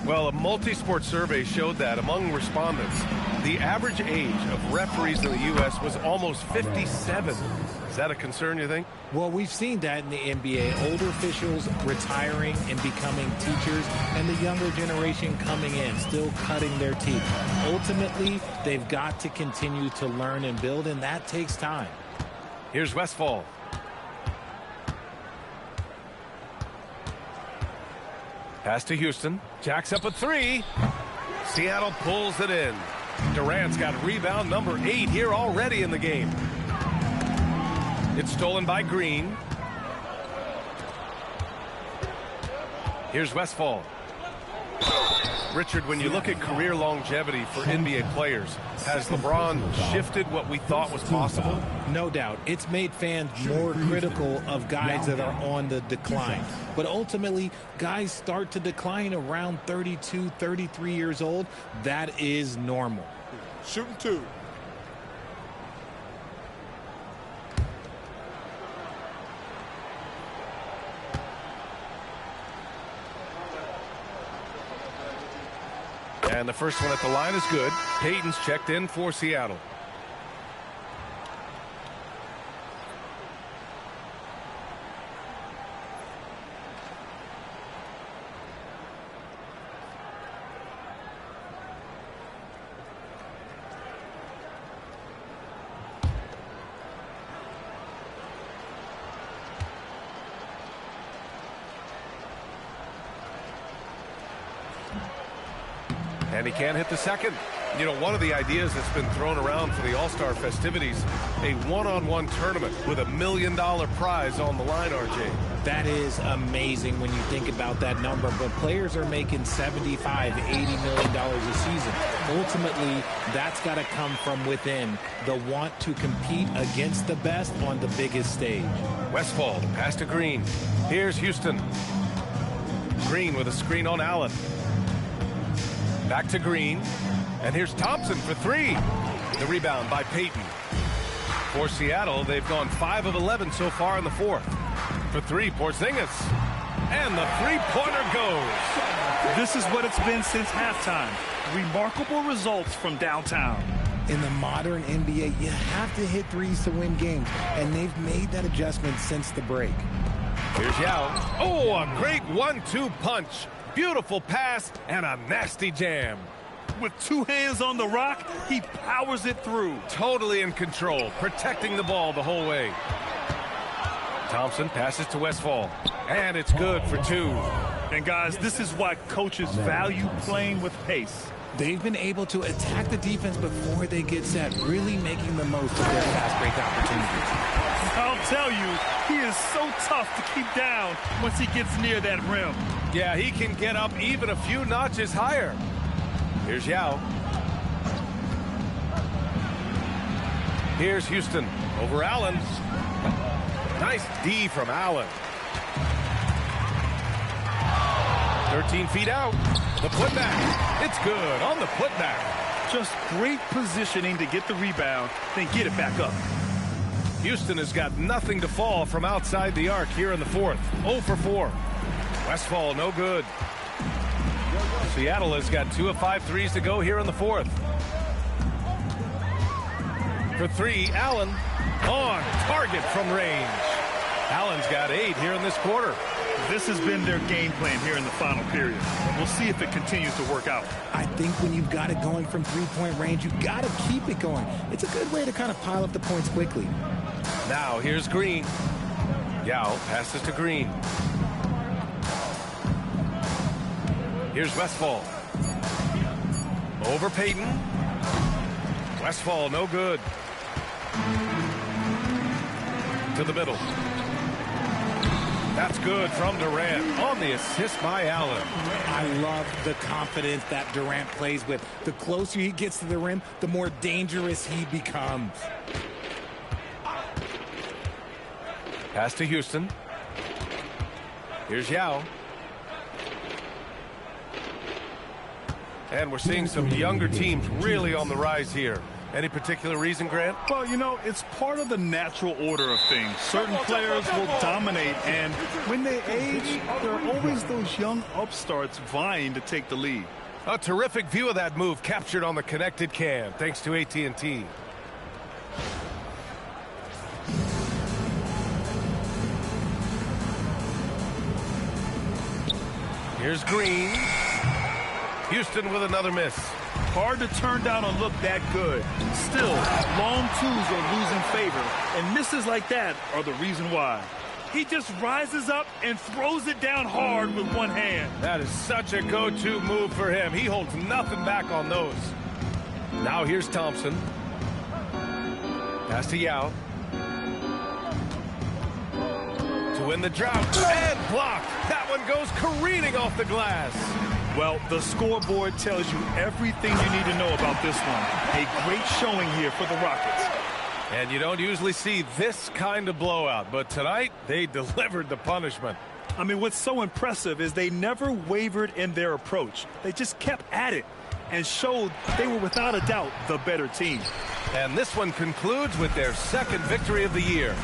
Well, a multi-sport survey showed that among respondents, the average age of referees in the U.S. was almost 57. Is that a concern, you think? Well, we've seen that in the NBA. Older officials retiring and becoming teachers, and the younger generation coming in, still cutting their teeth. Ultimately, they've got to continue to learn and build, and that takes time. Here's Westfall. Pass to Houston. Jacks up a 3. Seattle pulls it in. Durant's got rebound number 8 here already in the game. It's stolen by Green. Here's Westfall. Richard, when you look at career longevity for NBA players, has LeBron shifted what we thought was possible? No doubt. It's made fans more critical of guys that are on the decline. But ultimately, guys start to decline around 32, 33 years old. That is normal. Shooting 2. And the first one at the line is good. Payton's checked in for Seattle. And he can't hit the second. You know, one of the ideas that's been thrown around for the All-Star festivities, a one-on-one tournament with $1 million prize on the line, RJ. That is amazing when you think about that number, but players are making $75, $80 million a season. Ultimately, that's got to come from within, the want to compete against the best on the biggest stage. Westfall, pass to Green. Here's Houston. Green with a screen on Allen. Back to Green, and here's Thompson for three. The rebound by Payton. For Seattle, they've gone 5 of 11 so far in the fourth. For three, Porzingis, and the three-pointer goes. This is what it's been since halftime. Remarkable results from downtown. In the modern NBA, you have to hit threes to win games, and they've made that adjustment since the break. Here's Yao. Oh, a great 1-2 punch. Beautiful pass and a nasty jam. With two hands on the rock, he powers it through. Totally in control, protecting the ball the whole way. Thompson passes to Westfall, and it's good for two. And guys, this is why coaches value playing with pace. They've been able to attack the defense before they get set, really making the most of their fast break opportunities. I'll tell you, he is so tough to keep down once he gets near that rim. Yeah, he can get up even a few notches higher. Here's Yao. Here's Houston over Allen. Nice D from Allen. 13 feet out. The putback. It's good on the putback. Just great positioning to get the rebound, then get it back up. Houston has got nothing to fall from outside the arc here in the fourth. 0 for 4. Westfall, no good. Seattle has got 2 of 5 threes to go here in the fourth. For three, Allen on target from range. Allen's got 8 here in this quarter. This has been their game plan here in the final period. We'll see if it continues to work out. I think when you've got it going from three-point range, you've got to keep it going. It's a good way to kind of pile up the points quickly. Now here's Green. Yao passes to Green. Here's Westfall. Over Payton. Westfall, no good. To the middle. That's good from Durant on the assist by Allen. I love the confidence that Durant plays with. The closer he gets to the rim, the more dangerous he becomes. Pass to Houston. Here's Yao. And we're seeing some younger teams really on the rise here. Any particular reason, Grant? Well, you know, it's part of the natural order of things. Certain players will dominate, and when they age, there are always those young upstarts vying to take the lead. A terrific view of that move captured on the connected cam, thanks to AT&T. Here's Green. Houston with another miss. Hard to turn down a look that good. Still, long twos are losing favor, and misses like that are the reason why. He just rises up and throws it down hard with one hand. That is such a go-to move for him. He holds nothing back on those. Now here's Thompson. Pass to Yao. To win the drought. And blocked. That one goes careening off the glass. Well, the scoreboard tells you everything you need to know about this one. A great showing here for the Rockets. And you don't usually see this kind of blowout, but tonight they delivered the punishment. I mean, what's so impressive is they never wavered in their approach. They just kept at it and showed they were without a doubt the better team. And this one concludes with their second victory of the year.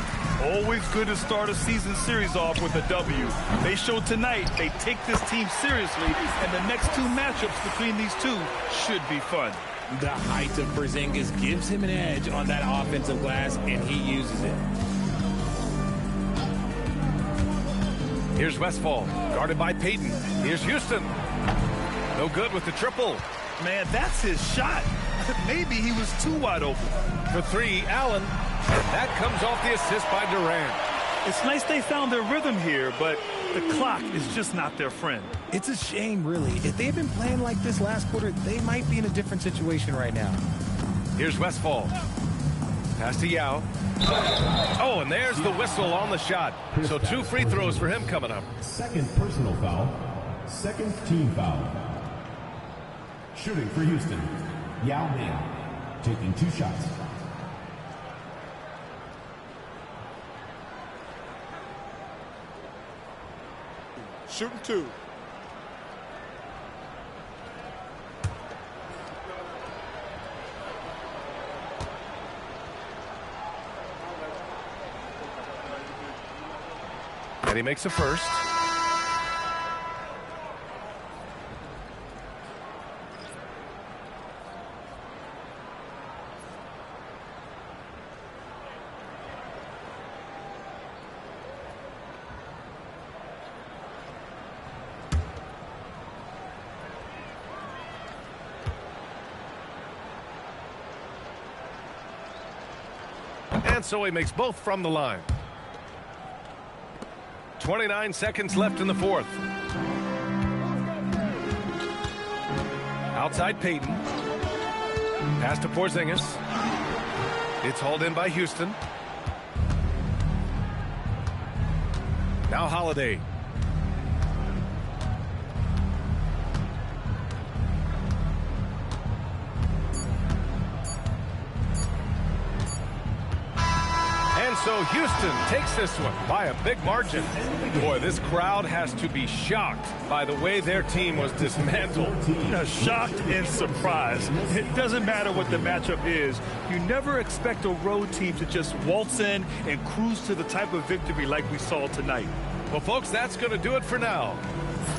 Always good to start a season series off with a W. They showed tonight they take this team seriously, and the next two matchups between these two should be fun. The height of Porzingis gives him an edge on that offensive glass, and he uses it. Here's Westfall, guarded by Payton. Here's Houston. No good with the triple. Man, that's his shot. Maybe he was too wide open. For three, Allen. And that comes off the assist by Durant. It's nice they found their rhythm here, but the clock is just not their friend. It's a shame, really. If they had been playing like this last quarter, they might be in a different situation right now. Here's Westfall. Pass to Yao. Oh, and there's the whistle on the shot. So 2 free throws for him coming up. Second personal foul. Second team foul. Shooting for Houston, Yao Ming, taking 2 shots. Shooting 2. And he makes a first. And so he makes both from the line. 29 seconds left in the fourth. Outside Payton. Pass to Porzingis. It's hauled in by Houston. Now Holiday. So Houston takes this one by a big margin. Boy, this crowd has to be shocked by the way their team was dismantled. Shocked and surprised. It doesn't matter what the matchup is. You never expect a road team to just waltz in and cruise to the type of victory like we saw tonight. Well, folks, that's going to do it for now.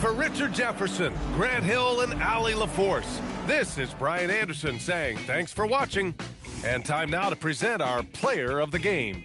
For Richard Jefferson, Grant Hill, and Allie LaForce, this is Brian Anderson saying thanks for watching. And time now to present our player of the game.